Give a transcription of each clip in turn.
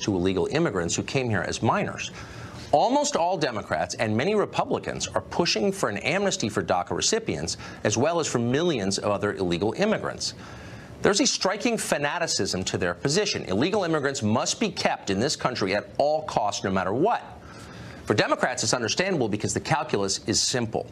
to illegal immigrants who came here as minors. Almost all Democrats and many Republicans are pushing for an amnesty for DACA recipients, as well as for millions of other illegal immigrants. There's a striking fanaticism to their position. Illegal immigrants must be kept in this country at all costs, no matter what. For Democrats, it's understandable because the calculus is simple.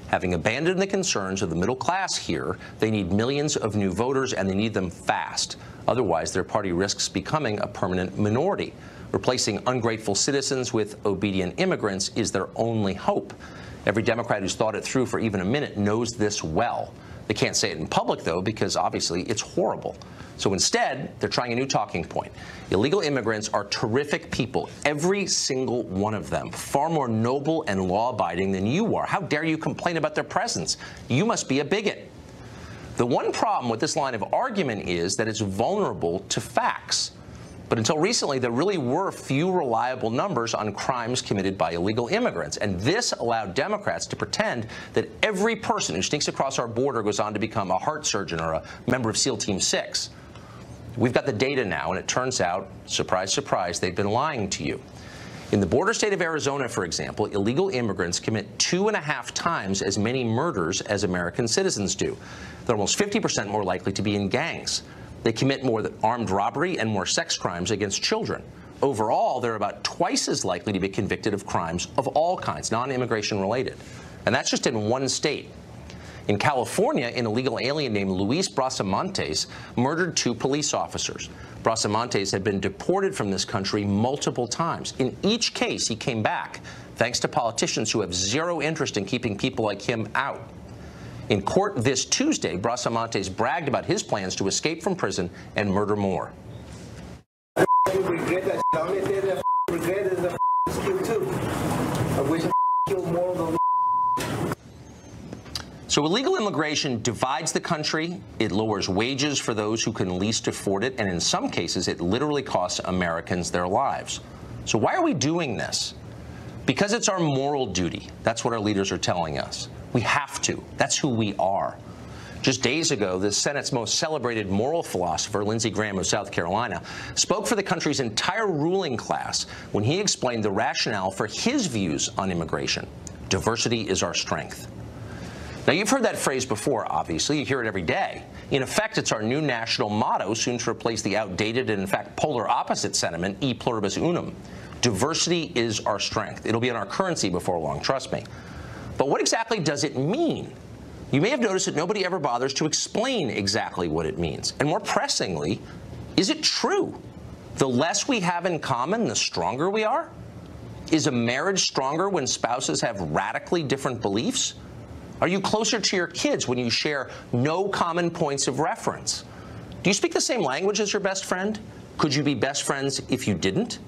Having abandoned the concerns of the middle class here, they need millions of new voters, and they need them fast. Otherwise, their party risks becoming a permanent minority. Replacing ungrateful citizens with obedient immigrants is their only hope. Every Democrat who's thought it through for even a minute knows this well. They can't say it in public, though, because obviously it's horrible. So instead, they're trying a new talking point. Illegal immigrants are terrific people, every single one of them, far more noble and law-abiding than you are. How dare you complain about their presence? You must be a bigot. The one problem with this line of argument is that it's vulnerable to facts. But until recently, there really were few reliable numbers on crimes committed by illegal immigrants. And this allowed Democrats to pretend that every person who sneaks across our border goes on to become a heart surgeon or a member of SEAL Team 6. We've got the data now, and it turns out, surprise, surprise, they've been lying to you. In the border state of Arizona, for example, illegal immigrants commit 2.5 times as many murders as American citizens do. They're almost 50% more likely to be in gangs. They commit more armed robbery and more sex crimes against children. Overall, they're about twice as likely to be convicted of crimes of all kinds, non-immigration related. And that's just in one state. In California, an illegal alien named Luis Brasamontes murdered 2 police officers. Brasamontes had been deported from this country multiple times. In each case, he came back, thanks to politicians who have zero interest in keeping people like him out. In court this Tuesday, Brasamontes bragged about his plans to escape from prison and murder more. I regret that. The only thing that I regret is the skill too. I wish I killed more of them. So illegal immigration divides the country, it lowers wages for those who can least afford it, and in some cases, it literally costs Americans their lives. So why are we doing this? Because it's our moral duty. That's what our leaders are telling us. We have to. That's who we are. Just days ago, the Senate's most celebrated moral philosopher, Lindsey Graham of South Carolina, spoke for the country's entire ruling class when he explained the rationale for his views on immigration. Diversity is our strength. Now, you've heard that phrase before, obviously. You hear it every day. In effect, it's our new national motto, soon to replace the outdated and, in fact, polar opposite sentiment, e pluribus unum. Diversity is our strength. It'll be in our currency before long, trust me. But what exactly does it mean? You may have noticed that nobody ever bothers to explain exactly what it means. And more pressingly, is it true? The less we have in common, the stronger we are? Is a marriage stronger when spouses have radically different beliefs? Are you closer to your kids when you share no common points of reference? Do you speak the same language as your best friend? Could you be best friends if you didn't?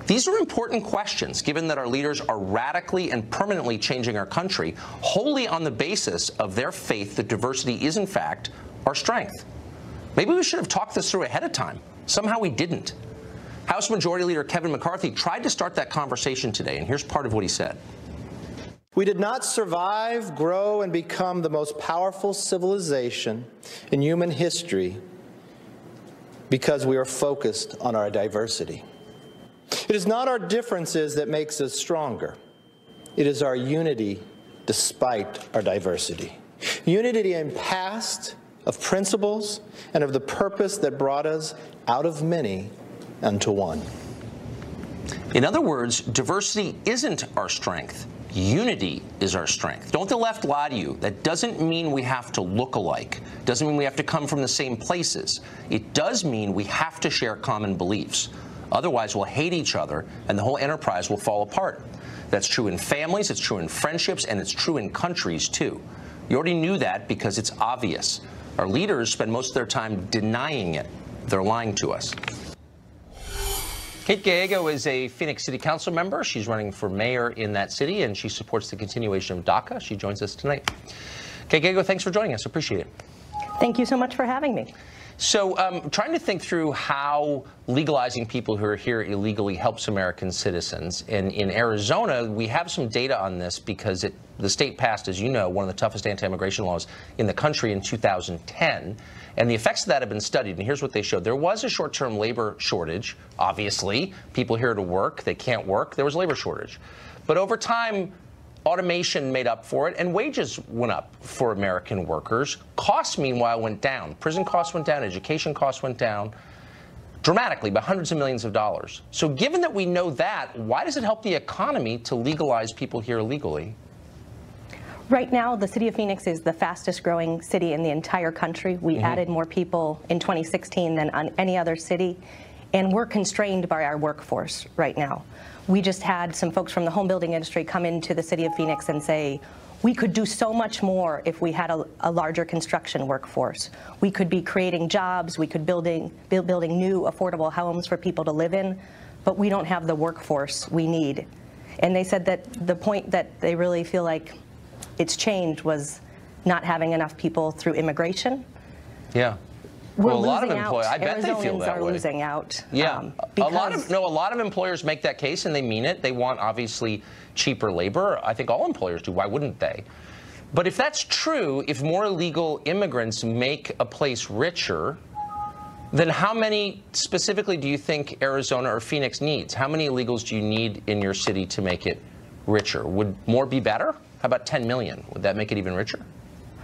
These are important questions, given that our leaders are radically and permanently changing our country wholly on the basis of their faith that diversity is, in fact, our strength. Maybe we should have talked this through ahead of time. Somehow we didn't. House Majority Leader Kevin McCarthy tried to start that conversation today, and here's part of what he said. We did not survive, grow, and become the most powerful civilization in human history because we are focused on our diversity. It is not our differences that makes us stronger. It is our unity despite our diversity. Unity in past, of principles, and of the purpose that brought us out of many unto one. In other words, diversity isn't our strength. Unity is our strength. Don't the left lie to you. That doesn't mean we have to look alike. Doesn't mean we have to come from the same places. It does mean we have to share common beliefs. Otherwise, we'll hate each other, and the whole enterprise will fall apart. That's true in families, it's true in friendships, and it's true in countries, too. You already knew that because it's obvious. Our leaders spend most of their time denying it. They're lying to us. Kate Gallego is a Phoenix City Council member. She's running for mayor in that city, and she supports the continuation of DACA. She joins us tonight. Kate Gallego, thanks for joining us. Appreciate it. Thank you so much for having me. So trying to think through how legalizing people who are here illegally helps American citizens. And in Arizona, we have some data on this because the state passed, as you know, one of the toughest anti-immigration laws in the country in 2010. And the effects of that have been studied, and here's what they showed. There was a short-term labor shortage, obviously. People here to work, they can't work. There was a labor shortage. But over time, automation made up for it, and wages went up for American workers. Costs, meanwhile, went down. Prison costs went down, education costs went down dramatically by hundreds of millions of dollars. So given that we know that, why does it help the economy to legalize people here illegally? Right now, the city of Phoenix is the fastest growing city in the entire country. We added more people in 2016 than on any other city, and we're constrained by our workforce right now. We just had some folks from the home building industry come into the city of Phoenix and say, we could do so much more if we had a larger construction workforce. We could be creating jobs, we could building new affordable homes for people to live in, but we don't have the workforce we need. And they said that the point that they really feel like it's changed was not having enough people through immigration. Yeah. Well, a lot of employers, I bet they feel that way. Arizonans are losing out. Yeah, a lot of employers make that case, and they mean it. They want, obviously, cheaper labor. I think all employers do. Why wouldn't they? But if that's true, if more illegal immigrants make a place richer, then how many specifically do you think Arizona or Phoenix needs? How many illegals do you need in your city to make it richer? Would more be better? How about 10 million? Would that make it even richer?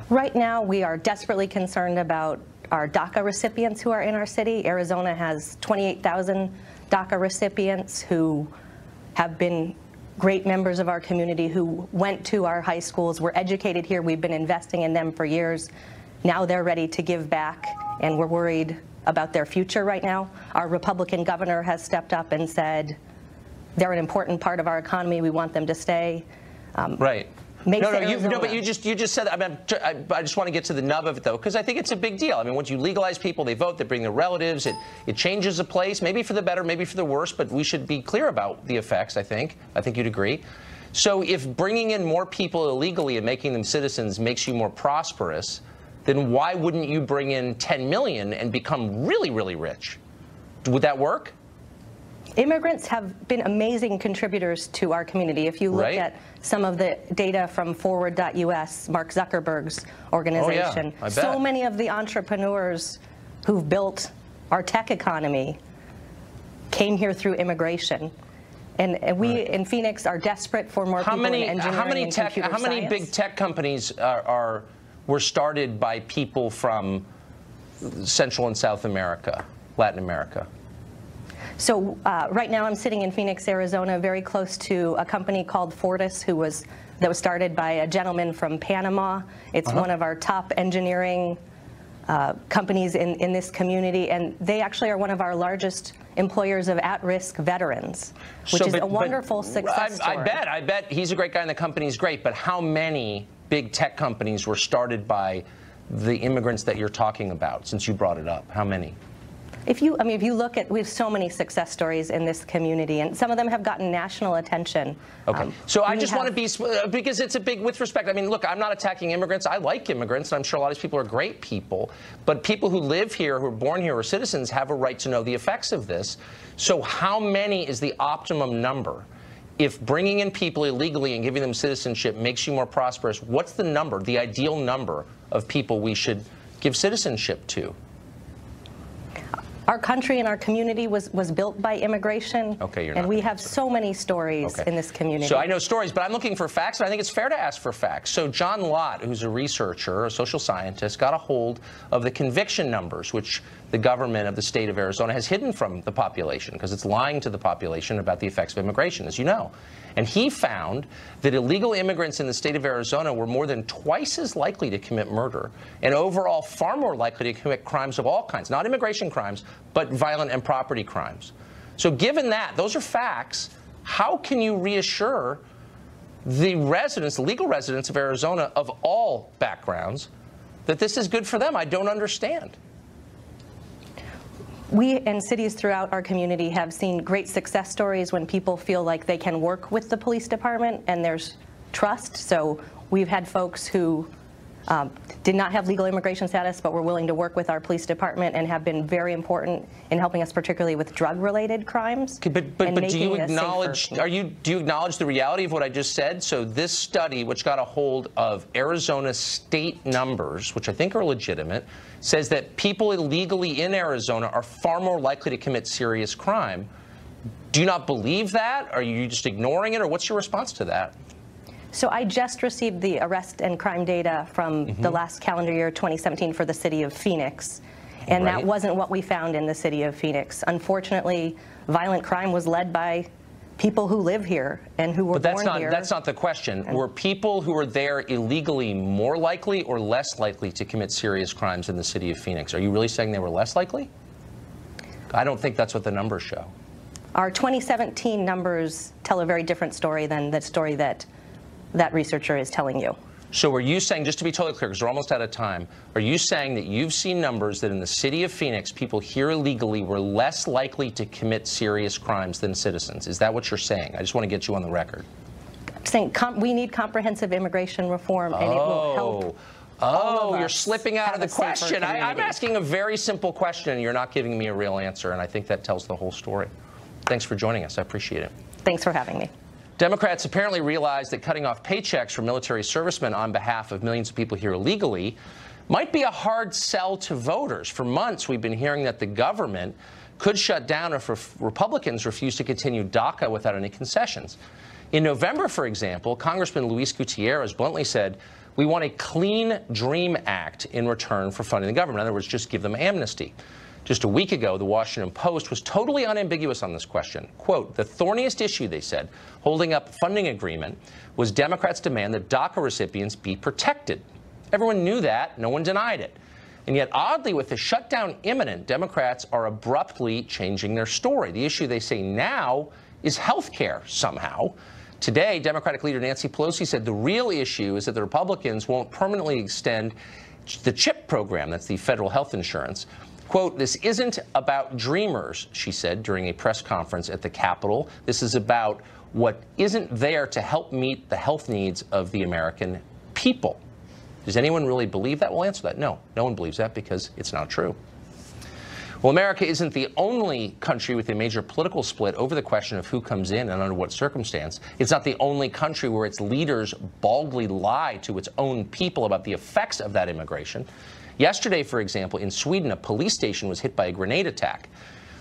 Right now, we are desperately concerned about our DACA recipients who are in our city. Arizona has 28,000 DACA recipients who have been great members of our community, who went to our high schools, were educated here. We've been investing in them for years. Now they're ready to give back, and we're worried about their future right now. Our Republican governor has stepped up and said they're an important part of our economy. We want them to stay. Right. But you just said that. I mean, I just want to get to the nub of it, though, because I think it's a big deal. I mean, once you legalize people, they vote, they bring their relatives, it changes a place, maybe for the better, maybe for the worse, but we should be clear about the effects, I think. I think you'd agree. So if bringing in more people illegally and making them citizens makes you more prosperous, then why wouldn't you bring in 10 million and become really, really rich? Would that work? Immigrants have been amazing contributors to our community. If you look at some of the data from Forward.us, Mark Zuckerberg's organization, so many of the entrepreneurs who've built our tech economy came here through immigration. And we in Phoenix are desperate for more people in engineering and computer science. How many big tech companies were started by people from Central and South America, Latin America? So right now I'm sitting in Phoenix, Arizona, very close to a company called Fortis, that was started by a gentleman from Panama. It's one of our top engineering companies in this community, and they actually are one of our largest employers of at-risk veterans, which is a wonderful success story. I bet he's a great guy and the company's great, but how many big tech companies were started by the immigrants that you're talking about, since you brought it up? How many? If you look at, we have so many success stories in this community, and some of them have gotten national attention. Okay. So I just want to be, because it's a big, with respect, I mean, look, I'm not attacking immigrants. I like immigrants, and I'm sure a lot of these people are great people. But people who live here, who are born here, or citizens, have a right to know the effects of this. So how many is the optimum number? If bringing in people illegally and giving them citizenship makes you more prosperous, what's the number, the ideal number of people we should give citizenship to? Our country and our community was built by immigration, and we have so many stories in this community. So I know stories, but I'm looking for facts, and I think it's fair to ask for facts. So John Lott, who's a researcher, a social scientist, got a hold of the conviction numbers, which the government of the state of Arizona has hidden from the population, because it's lying to the population about the effects of immigration, as you know. And he found that illegal immigrants in the state of Arizona were more than twice as likely to commit murder, and overall far more likely to commit crimes of all kinds, not immigration crimes, but violent and property crimes. So given that, those are facts, how can you reassure the residents, the legal residents of Arizona of all backgrounds, that this is good for them? I don't understand. We and cities throughout our community have seen great success stories when people feel like they can work with the police department and there's trust. So we've had folks who did not have legal immigration status, but were willing to work with our police department and have been very important in helping us, particularly with drug-related crimes. But do you acknowledge? Do you acknowledge the reality of what I just said? So this study, which got a hold of Arizona state numbers, which I think are legitimate, says that people illegally in Arizona are far more likely to commit serious crime. Do you not believe that? Are you just ignoring it, or what's your response to that? So I just received the arrest and crime data from the last calendar year, 2017, for the city of Phoenix. And that wasn't what we found in the city of Phoenix. Unfortunately, violent crime was led by people who live here and who were born here. But that's not the question. Were people who were there illegally more likely or less likely to commit serious crimes in the city of Phoenix? Are you really saying they were less likely? I don't think that's what the numbers show. Our 2017 numbers tell a very different story than the story that researcher is telling you. So are you saying, just to be totally clear, because we're almost out of time, are you saying that you've seen numbers that in the city of Phoenix, people here illegally were less likely to commit serious crimes than citizens? Is that what you're saying? I just want to get you on the record. I'm saying we need comprehensive immigration reform, and it will help. Oh, you're slipping out of the question. I'm asking a very simple question, and you're not giving me a real answer, and I think that tells the whole story. Thanks for joining us. I appreciate it. Thanks for having me. Democrats apparently realize that cutting off paychecks for military servicemen on behalf of millions of people here illegally might be a hard sell to voters. For months, we've been hearing that the government could shut down if Republicans refuse to continue DACA without any concessions. In November, for example, Congressman Luis Gutierrez bluntly said, "We want a clean dream act in return for funding the government." In other words, just give them amnesty. Just a week ago, the Washington Post was totally unambiguous on this question. Quote, "The thorniest issue," they said, holding up funding agreement, was Democrats' demand that DACA recipients be protected. Everyone knew that. No one denied it. And yet, oddly, with the shutdown imminent, Democrats are abruptly changing their story. The issue, they say now, is health care somehow. Today, Democratic leader Nancy Pelosi said the real issue is that the Republicans won't permanently extend the CHIP program, that's the federal health insurance. Quote, "This isn't about dreamers," she said during a press conference at the Capitol. "This is about what isn't there to help meet the health needs of the American people." Does anyone really believe that? We'll answer that. No, no one believes that because it's not true. Well, America isn't the only country with a major political split over the question of who comes in and under what circumstance. It's not the only country where its leaders baldly lie to its own people about the effects of that immigration. Yesterday, for example, in Sweden, a police station was hit by a grenade attack.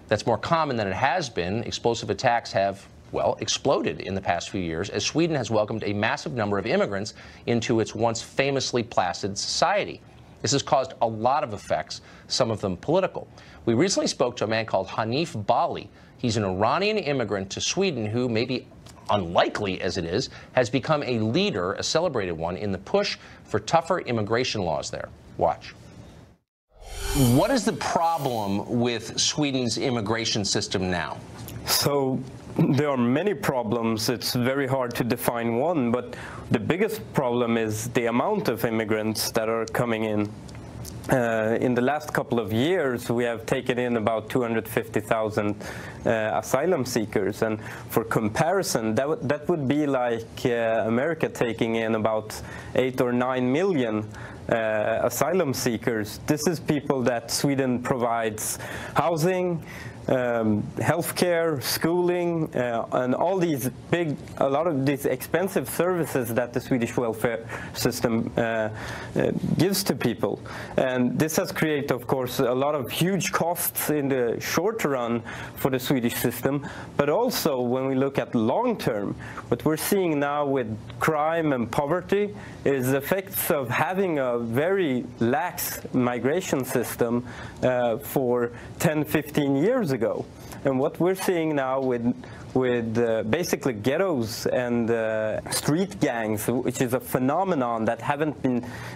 That's more common than it has been. Explosive attacks have, well, exploded in the past few years as Sweden has welcomed a massive number of immigrants into its once famously placid society. This has caused a lot of effects, some of them political. We recently spoke to a man called Hanif Bali. He's an Iranian immigrant to Sweden who, maybe unlikely as it is, has become a leader, a celebrated one, in the push for tougher immigration laws there. Watch. What is the problem with Sweden's immigration system now? So there are many problems. It's very hard to define one, but the biggest problem is the amount of immigrants that are coming in. In the last couple of years, we have taken in about 250,000 asylum seekers. And for comparison, that would be like America taking in about 8 or 9 million asylum seekers. This is people that Sweden provides housing, healthcare, schooling, and all these a lot of these expensive services that the Swedish welfare system gives to people. And this has created, of course, a lot of huge costs in the short run for the Swedish system, but also when we look at long term, what we're seeing now with crime and poverty is effects of having a very lax migration system for 10, 15 years ago. And what we're seeing now with basically ghettos and street gangs, which is a phenomenon that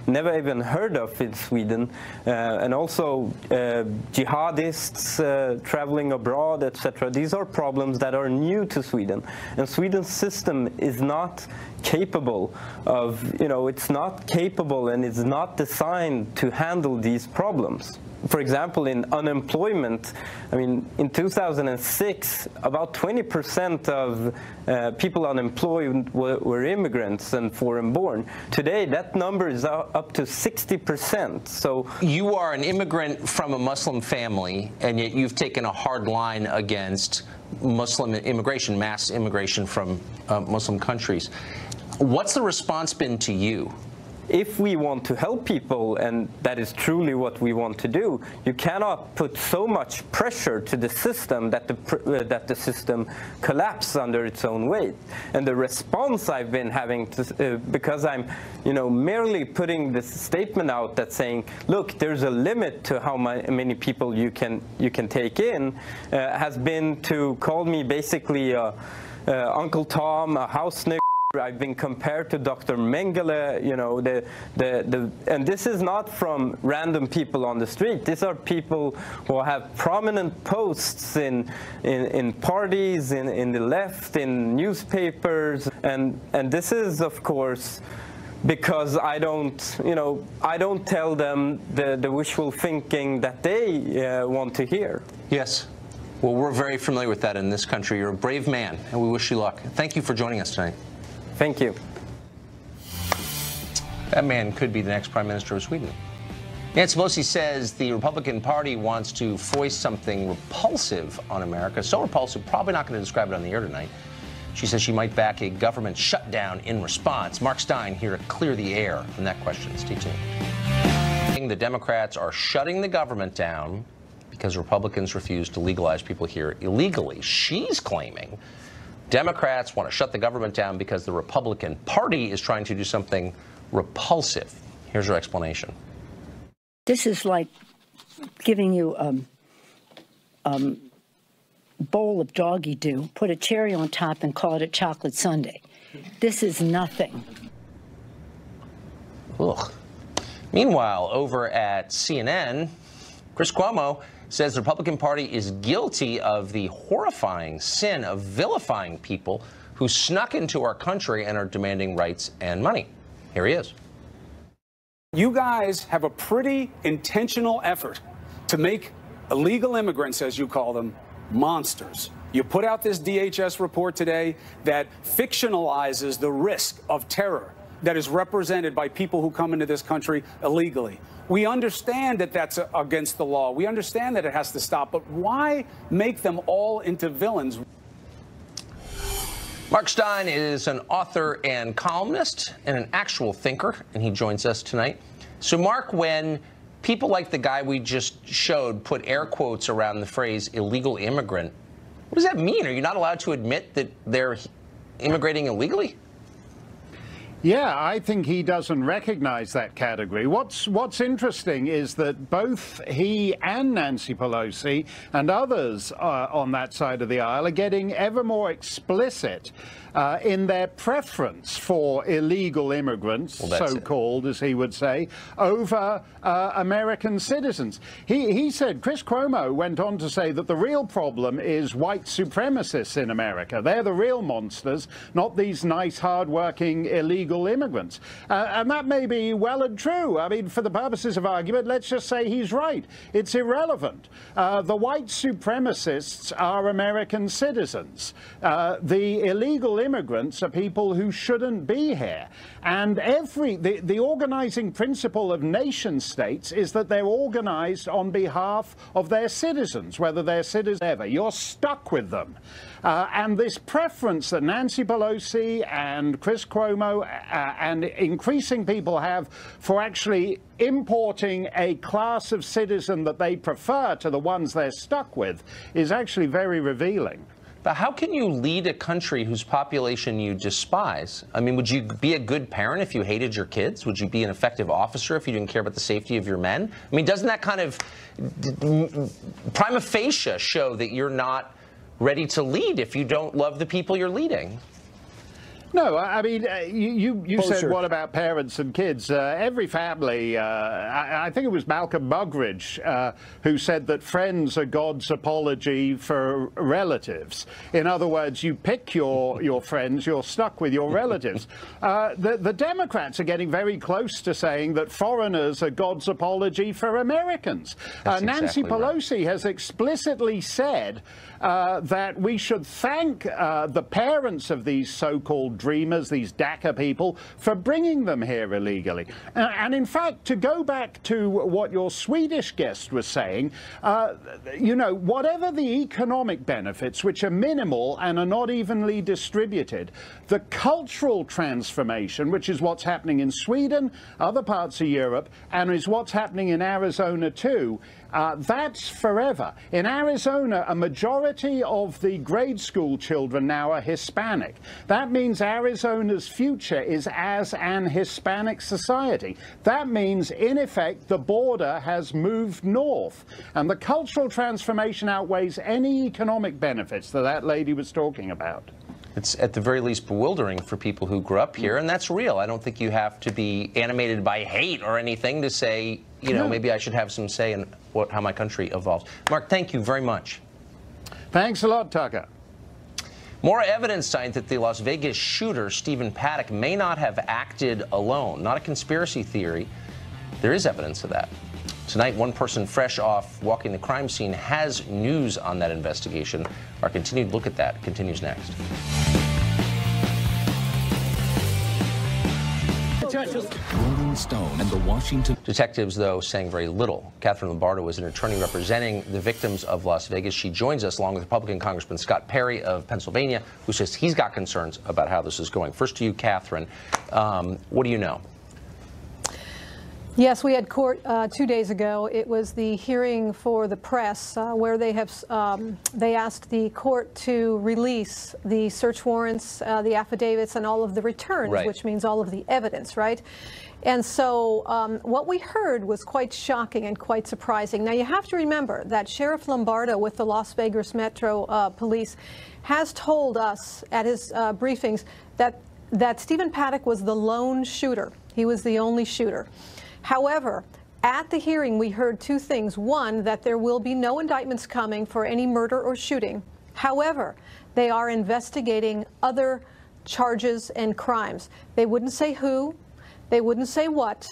never even heard of in Sweden, and also jihadists traveling abroad, etc. These are problems that are new to Sweden, and Sweden's system is not capable of, it's not capable and it's not designed to handle these problems. for example, in unemployment, I mean, in 2006, about 20% of people unemployed were immigrants and foreign-born. Today, that number is up to 60%. So you are an immigrant from a Muslim family, and yet you've taken a hard line against Muslim immigration, mass immigration from Muslim countries. What's the response been to you? If we want to help people, and that is truly what we want to do, you cannot put so much pressure to the system that the system collapses under its own weight. And the response I've been having, because I'm, merely putting this statement out that's saying, look, there's a limit to how many people you can take in, has been to call me basically Uncle Tom, a house nigger. I've been compared to Dr. Mengele, and this is not from random people on the street. These are people who have prominent posts in parties, in the left, in newspapers, and this is, of course, because I don't tell them the wishful thinking that they want to hear. Yes. Well, we're very familiar with that in this country. You're a brave man, and we wish you luck. Thank you for joining us tonight. Thank you. That man could be the next Prime Minister of Sweden. Nancy Pelosi says the Republican Party wants to foist something repulsive on America. So repulsive, probably not going to describe it on the air tonight. She says she might back a government shutdown in response. Mark Stein here to clear the air on that question. Stay tuned. The Democrats are shutting the government down because Republicans refuse to legalize people here illegally. She's claiming Democrats want to shut the government down because the Republican Party is trying to do something repulsive. Here's her explanation. This is like giving you a bowl of doggy do, put a cherry on top, and call it a chocolate sundae. This is nothing. Ugh. Meanwhile, over at CNN, Chris Cuomo says the Republican Party is guilty of the horrifying sin of vilifying people who snuck into our country and are demanding rights and money. Here he is. You guys have a pretty intentional effort to make illegal immigrants, as you call them, monsters. You put out this DHS report today that fictionalizes the risk of terror that is represented by people who come into this country illegally. We understand that that's against the law. We understand that it has to stop. But why make them all into villains? Mark Stein is an author and columnist and an actual thinker, and he joins us tonight. So, Mark, when people like the guy we just showed put air quotes around the phrase illegal immigrant, what does that mean? Are you not allowed to admit that they're immigrating illegally? Yeah, I think he doesn't recognize that category. What's interesting is that both he and Nancy Pelosi and others on that side of the aisle are getting ever more explicit in their preference for illegal immigrants, so-called, as he would say, over American citizens. He said, Chris Cuomo went on to say that the real problem is white supremacists in America. They're the real monsters, not these nice, hard-working illegal immigrants. And that may be well and true. I mean, for the purposes of argument, let's just say he's right. It's irrelevant. The white supremacists are American citizens. The illegal immigrants are people who shouldn't be here. And the organizing principle of nation states is that they're organized on behalf of their citizens, whether they're citizens ever. You're stuck with them. And this preference that Nancy Pelosi and Chris Cuomo and increasing people have for actually importing a class of citizen that they prefer to the ones they're stuck with is actually very revealing. But how can you lead a country whose population you despise? I mean, would you be a good parent if you hated your kids? Would you be an effective officer if you didn't care about the safety of your men? I mean, doesn't that kind of prima facie show that you're not ready to lead if you don't love the people you're leading? No, I mean, you said, Sure. what about parents and kids? Every family, I think it was Malcolm Muggeridge who said that friends are God's apology for relatives. In other words, you pick your friends, you're stuck with your relatives. The Democrats are getting very close to saying that foreigners are God's apology for Americans. Nancy Pelosi has explicitly said that we should thank the parents of these so-called dreamers, these DACA people, for bringing them here illegally. And in fact, to go back to what your Swedish guest was saying, you know, whatever the economic benefits, which are minimal and are not evenly distributed, the cultural transformation, which is what's happening in Sweden, other parts of Europe, and is what's happening in Arizona too, that's forever. In Arizona, a majority of the grade school children now are Hispanic. That means Arizona's future is as an Hispanic society. That means, in effect, the border has moved north. And the cultural transformation outweighs any economic benefits that that lady was talking about. It's at the very least bewildering for people who grew up here, and that's real. I don't think you have to be animated by hate or anything to say, you know, maybe I should have some say in how my country evolves. Mark, thank you very much. Thanks a lot, Tucker. More evidence cites that the Las Vegas shooter, Stephen Paddock, may not have acted alone. Not a conspiracy theory. There is evidence of that. Tonight, one person fresh off walking the crime scene has news on that investigation. Our continued look at that continues next. Rolling Stone and the Washington. Detectives, though, saying very little. Catherine Lombardo is an attorney representing the victims of Las Vegas. She joins us along with Republican Congressman Scott Perry of Pennsylvania, who says he's got concerns about how this is going. First to you, Catherine. What do you know? Yes, we had court 2 days ago. It was the hearing for the press where they asked the court to release the search warrants, the affidavits, and all of the returns, right, which means all of the evidence, right? And so what we heard was quite shocking and quite surprising. Now, you have to remember that Sheriff Lombardo with the Las Vegas Metro Police has told us at his briefings that Stephen Paddock was the lone shooter. He was the only shooter. However, at the hearing, we heard two things. One, that there will be no indictments coming for any murder or shooting. However, they are investigating other charges and crimes. They wouldn't say who, they wouldn't say what.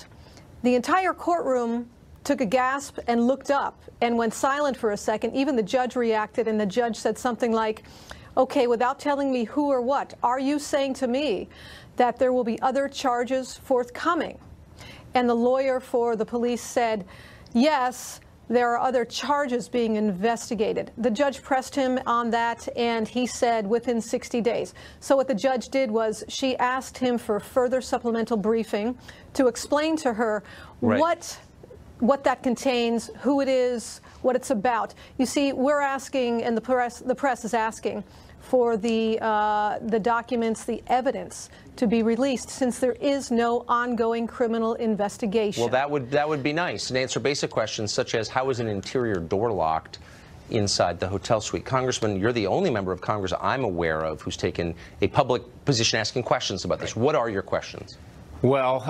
The entire courtroom took a gasp and looked up and went silent for a second. Even the judge reacted, and the judge said something like, okay, without telling me who or what, are you saying to me that there will be other charges forthcoming? And the lawyer for the police said, yes, there are other charges being investigated. The judge pressed him on that, and he said within 60 days. So what the judge did was she asked him for further supplemental briefing to explain to her what that contains, who it is, what it's about. You see, we're asking, and the press is asking, for the documents, the evidence to be released, since there is no ongoing criminal investigation. Well, that would be nice, and answer basic questions such as how is an interior door locked inside the hotel suite. Congressman, you're the only member of Congress I'm aware of who's taken a public position asking questions about this. What are your questions? Well,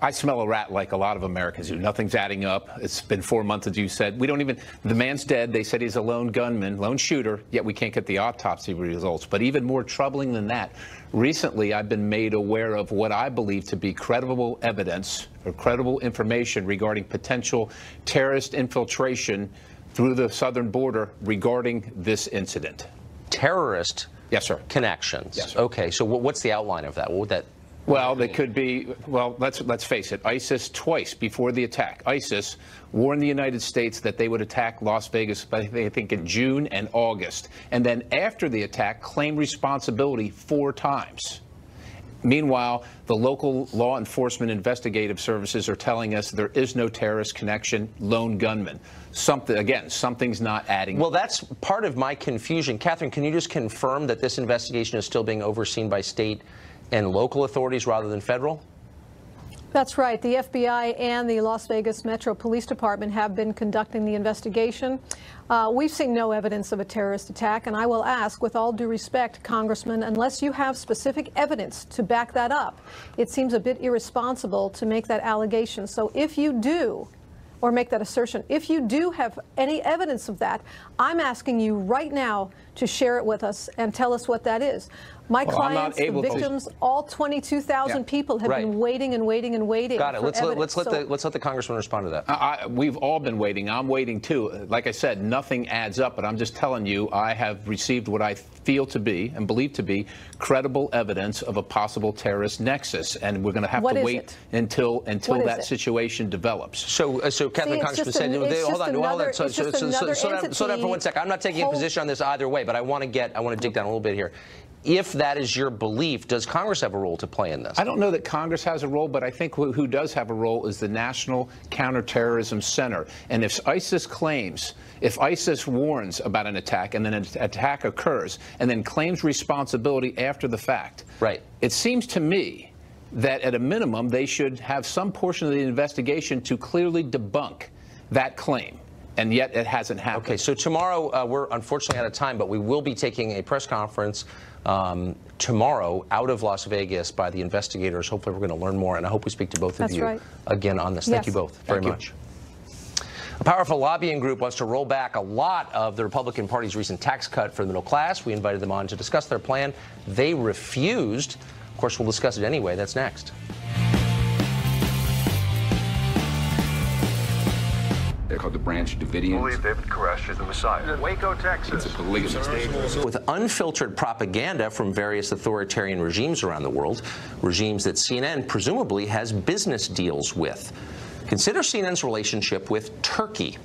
I smell a rat like a lot of Americans do. Nothing's adding up. It's been 4 months, as you said. We don't even, the man's dead. They said he's a lone gunman, lone shooter, yet we can't get the autopsy results. But even more troubling than that, recently I've been made aware of what I believe to be credible evidence or credible information regarding potential terrorist infiltration through the southern border regarding this incident. Terrorist connections? Yes, sir. Okay, so what's the outline of that? What would that... Well, they could be, well, let's face it, ISIS twice before the attack. ISIS warned the United States that they would attack Las Vegas, I think in June and August. And then after the attack, claimed responsibility 4 times. Meanwhile, the local law enforcement investigative services are telling us there is no terrorist connection, lone gunman. Something's not adding. Well, that's part of my confusion. Catherine, can you just confirm that this investigation is still being overseen by state and local authorities rather than federal? That's right. The FBI and the Las Vegas Metro Police Department have been conducting the investigation. We've seen no evidence of a terrorist attack, and I will ask, with all due respect, Congressman, unless you have specific evidence to back that up, it seems a bit irresponsible to make that allegation. So if you do, or make that assertion, if you do have any evidence of that, I'm asking you right now to share it with us and tell us what that is. My clients, the victims, all 22,000 people have been waiting and waiting and waiting. Got it. Let's let the congressman respond to that. We've all been waiting. I'm waiting too. Like I said, nothing adds up, but I'm just telling you, I have received what I feel to be and believe to be credible evidence of a possible terrorist nexus, and we're going to have to wait until that situation develops. So Catherine, Congressman said, hold on. Slow down for 1 second. I'm not taking a position on this either way, but I want to dig down a little bit here. If that is your belief, does Congress have a role to play in this? I don't know that Congress has a role, but I think who does have a role is the National Counterterrorism Center. And if ISIS warns about an attack and then an attack occurs and then claims responsibility after the fact, it seems to me that at a minimum they should have some portion of the investigation to clearly debunk that claim. And yet it hasn't happened. Okay, so tomorrow, we're unfortunately out of time, but we will be taking a press conference tomorrow out of Las Vegas by the investigators. Hopefully we're going to learn more, and I hope we speak to both of you again on this. Thank you both very much. A powerful lobbying group wants to roll back a lot of the Republican Party's recent tax cut for the middle class. We invited them on to discuss their plan. They refused. Of course, we'll discuss it anyway. That's next. They're called the Branch Davidians. Believe David Koresh is the Messiah. Waco, Texas. It's a polygamist. With unfiltered propaganda from various authoritarian regimes around the world, regimes that CNN presumably has business deals with. Consider CNN's relationship with Turkey.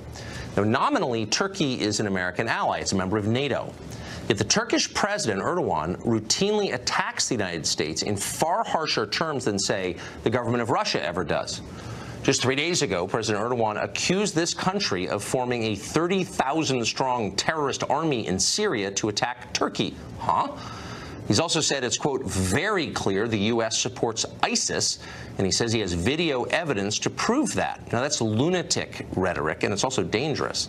Now, nominally, Turkey is an American ally. It's a member of NATO. Yet the Turkish President Erdogan routinely attacks the United States in far harsher terms than, say, the government of Russia ever does. Just 3 days ago, President Erdogan accused this country of forming a 30,000-strong terrorist army in Syria to attack Turkey. He's also said it's, quote, very clear the U.S. supports ISIS, and he says he has video evidence to prove that. Now, that's lunatic rhetoric, and it's also dangerous.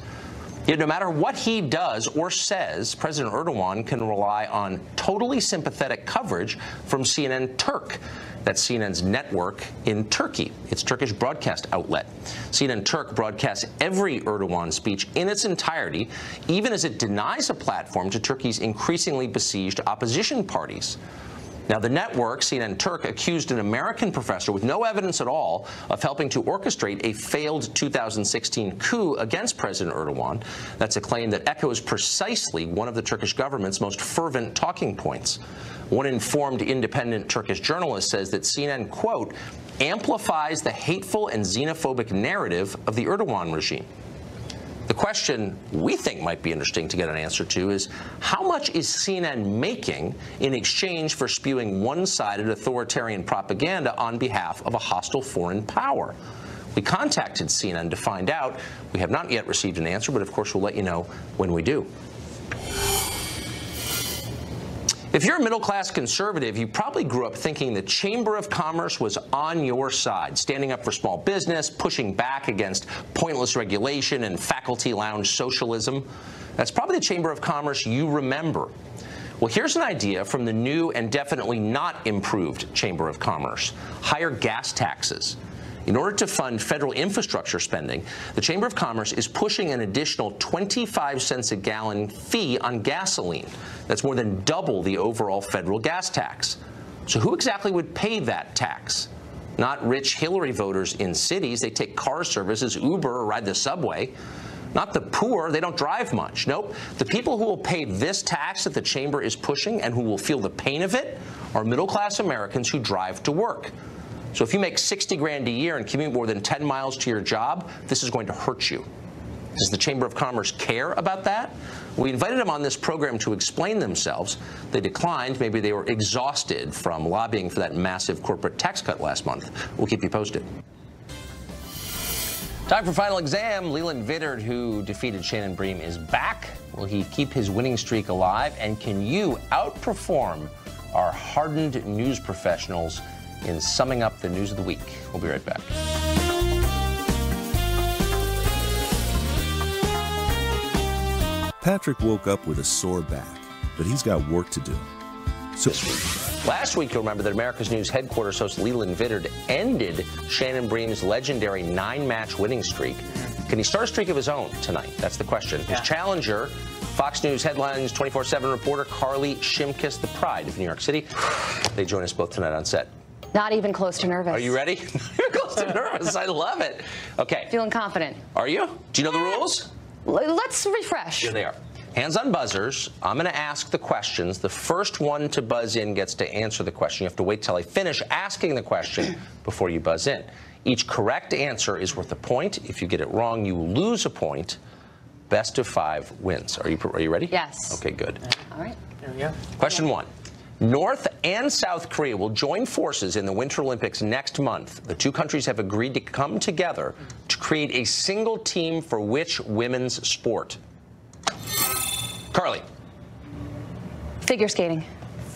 Yet no matter what he does or says, President Erdogan can rely on totally sympathetic coverage from CNN Turk. That's CNN's network in Turkey. It's Turkish broadcast outlet. CNN Turk broadcasts every Erdogan speech in its entirety, even as it denies a platform to Turkey's increasingly besieged opposition parties. Now, the network, CNN Turk, accused an American professor with no evidence at all of helping to orchestrate a failed 2016 coup against President Erdogan. That's a claim that echoes precisely one of the Turkish government's most fervent talking points. One informed independent Turkish journalist says that CNN, quote, amplifies the hateful and xenophobic narrative of the Erdogan regime. The question we think might be interesting to get an answer to is, how much is CNN making in exchange for spewing one-sided authoritarian propaganda on behalf of a hostile foreign power? We contacted CNN to find out. We have not yet received an answer, but of course we'll let you know when we do. If you're a middle-class conservative, you probably grew up thinking the Chamber of Commerce was on your side, standing up for small business, pushing back against pointless regulation and faculty lounge socialism. That's probably the Chamber of Commerce you remember. Well, here's an idea from the new and definitely not improved Chamber of Commerce: higher gas taxes. In order to fund federal infrastructure spending, the Chamber of Commerce is pushing an additional 25 cents a gallon fee on gasoline. That's more than double the overall federal gas tax. So who exactly would pay that tax? Not rich Hillary voters in cities. They take car services, Uber, or ride the subway. Not the poor. They don't drive much. Nope. The people who will pay this tax that the Chamber is pushing and who will feel the pain of it are middle-class Americans who drive to work. So if you make $60 grand a year and commute more than 10 miles to your job, this is going to hurt you. Does the Chamber of Commerce care about that? We invited them on this program to explain themselves. They declined. Maybe they were exhausted from lobbying for that massive corporate tax cut last month. We'll keep you posted. Time for final exam. Leland Vittert, who defeated Shannon Bream, is back. Will he keep his winning streak alive? And can you outperform our hardened news professionals in summing up the news of the week. We'll be right back. Patrick woke up with a sore back, but he's got work to do. So Last week, you'll remember that America's News headquarters host Leland Vittert ended Shannon Bream's legendary 9-match winning streak. Can he start a streak of his own tonight? That's the question. His challenger, Fox News Headlines 24/7 reporter Carly Shimkus, the pride of New York City. They join us both tonight on set. Not even close to nervous. Are you ready? You're close to nervous. I love it. Okay. Feeling confident. Are you? Do you know the rules? Let's refresh. Here they are. Hands on buzzers. I'm going to ask the questions. The first one to buzz in gets to answer the question. You have to wait till I finish asking the question before you buzz in. Each correct answer is worth a point. If you get it wrong, you lose a point. Best of 5 wins. Are you ready? Yes. Okay, good. All right. There we go. Question 1. North and South Korea will join forces in the Winter Olympics next month. The two countries have agreed to come together to create a single team for which women's sport? Carly. Figure skating.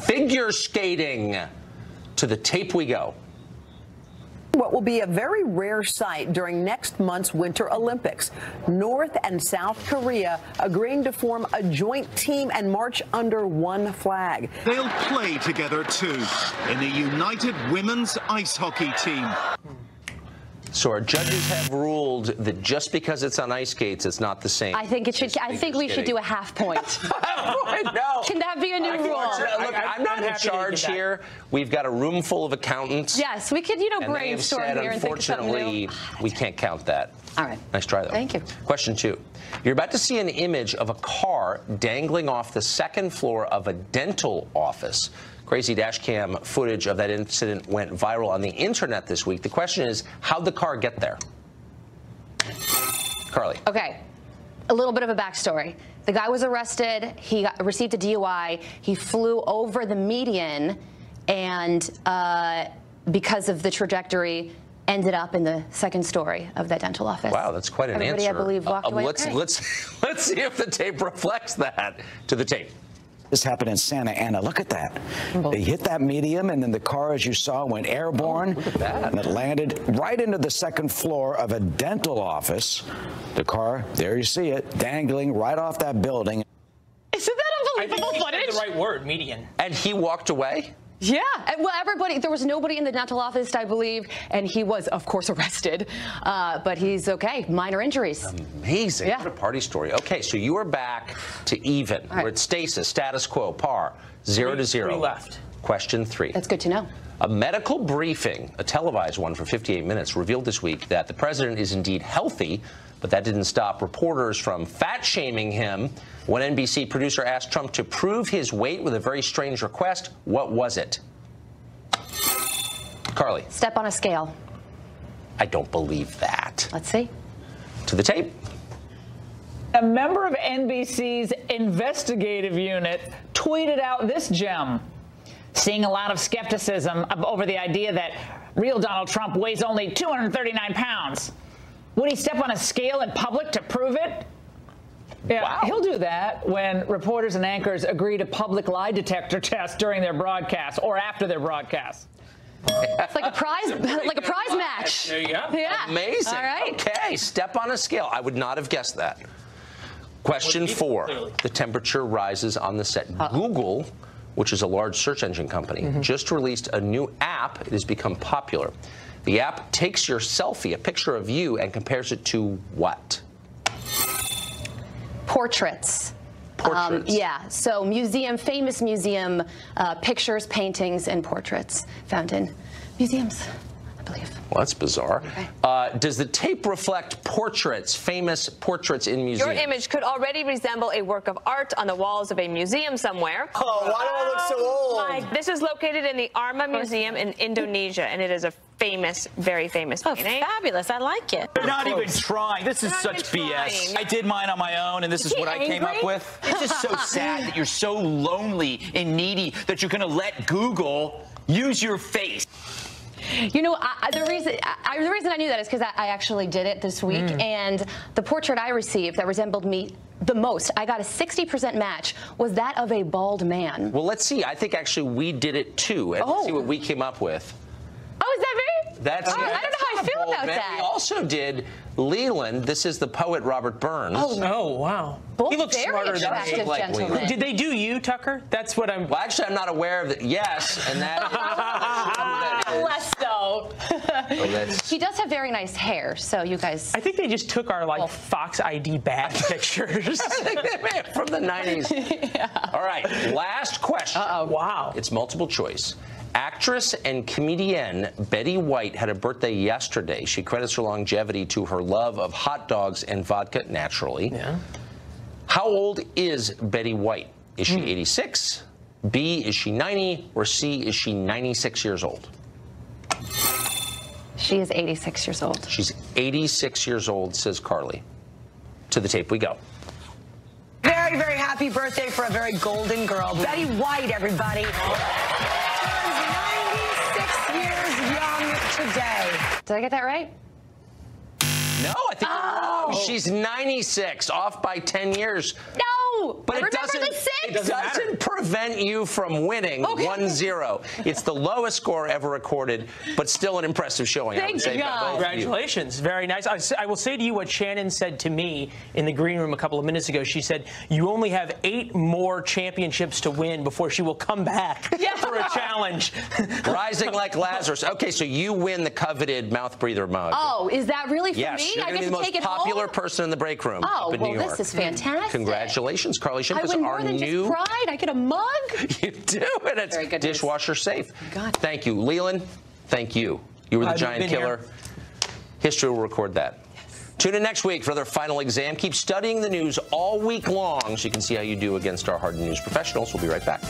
Figure skating. To the tape we go. What will be a very rare sight during next month's Winter Olympics. North and South Korea agreeing to form a joint team and march under one flag. They'll play together too in the United Women's Ice Hockey Team. So our judges have ruled that just because it's on ice skates, it's not the same. I think it should. I think we should do a half point. No. Can that be a new rule? Look, I'm not in charge here. We've got a room full of accountants. Yes, we could, brainstorm and they have said, here and think of something new. Unfortunately, we can't count that. All right. Nice try, though. Thank you. Question 2. You're about to see an image of a car dangling off the second floor of a dental office. Crazy dash cam footage of that incident went viral on the internet this week. The question is, how'd the car get there? Carly. Okay. A little bit of a backstory. The guy was arrested. He received a DUI. He flew over the median and because of the trajectory, ended up in the second story of that dental office. Wow, that's quite an Everybody, answer. I believe, walked away let's see if the tape reflects that. To the tape. This happened in Santa Ana. Look at that. They hit that medium, and then the car, as you saw, went airborne. Look at that. And it landed right into the second floor of a dental office. The car, there you see it, dangling right off that building. Isn't that unbelievable footage? The right word, median. And he walked away? Yeah. Well, everybody, there was nobody in the dental office, I believe, and he was, of course, arrested. But he's okay. Minor injuries. Amazing. Yeah. What a party story. Okay, so you are back to even. Right. We're at stasis, status quo, par, 0-0. 3 left. Question 3. That's good to know. A medical briefing, a televised one for 58 minutes, revealed this week that the president is indeed healthy, but that didn't stop reporters from fat-shaming him. One NBC producer asked Trump to prove his weight with a very strange request. What was it? Carly. Step on a scale. I don't believe that. Let's see. To the tape. A member of NBC's investigative unit tweeted out this gem, seeing a lot of skepticism over the idea that real Donald Trump weighs only 239 pounds. Would he step on a scale in public to prove it? Yeah, wow. He'll do that when reporters and anchors agree to public lie detector tests during their broadcasts or after their broadcasts. It's like a prize match. There you go. Yeah. Amazing. All right. Okay, step on a scale. I would not have guessed that. Question 4. The temperature rises on the set. Google, which is a large search engine company, just released a new app. It has become popular. The app takes your selfie, a picture of you, and compares it to what? Portraits. Portraits. Yeah, so famous museum pictures, paintings, and portraits found in museums, I believe. Well, that's bizarre. Okay. Does the tape reflect portraits, famous portraits in museums? Your image could already resemble a work of art on the walls of a museum somewhere. Oh, why do I look so old? This is located in the Arma Museum in Indonesia, and it is a famous, very famous painting. Fabulous. I like it. They're not even trying. This is such BS. I did mine on my own, and this is what I came up with. It's just so sad that you're so lonely and needy that you're going to let Google use your face. You know, the reason I knew that is because I actually did it this week, and the portrait I received that resembled me the most, I got a 60% match, was that of a bald man. Well, let's see. I think actually we did it too, and let's see what we came up with. That's I don't know how I feel about that. We also did Leland. This is the poet Robert Burns. Oh wow. Both He looks very smarter than attractive me. gentlemen. Did they do you, Tucker? That's what I'm. Well, actually, I'm not aware of that. Yes, and that. Less so. That's... He does have very nice hair, so you guys. I think they just took our Fox ID badge pictures. I think they may have from the 90s. Yeah. All right, last question. Wow. It's multiple choice. Actress and comedian Betty White had a birthday yesterday. She credits her longevity to her love of hot dogs and vodka, naturally. Yeah. How old is Betty White? Is she 86? B, is she 90? Or C, is she 96 years old? She is 86 years old. She's 86 years old, says Carly. To the tape we go. Very, very happy birthday for a very golden girl. Betty White, everybody. Turns 96 years young today. Did I get that right? No, I think you're wrong. She's 96, off by 10 years. No! But I it remember doesn't prevent you from winning 1-0. It's the lowest score ever recorded, but still an impressive showing. Thank I would God. Congratulations. Very nice. I will say to you what Shannon said to me in the green room a couple of minutes ago. She said, you only have 8 more championships to win before she will come back for a challenge. Rising like Lazarus. Okay, so you win the coveted mouth breather mug. Oh, is that really for yes, me? You're I going get to be the to take most it popular home? person in the break room Oh, up in well, New York. this is fantastic. Congratulations, Carly I Shimkus, win our more than new... just pride. I get a mug. You do, and it's Very good dishwasher safe. God. Thank you. Leland, thank you. You were the giant killer. History will record that. Yes. Tune in next week for their final exam. Keep studying the news all week long so you can see how you do against our hardened news professionals. We'll be right back.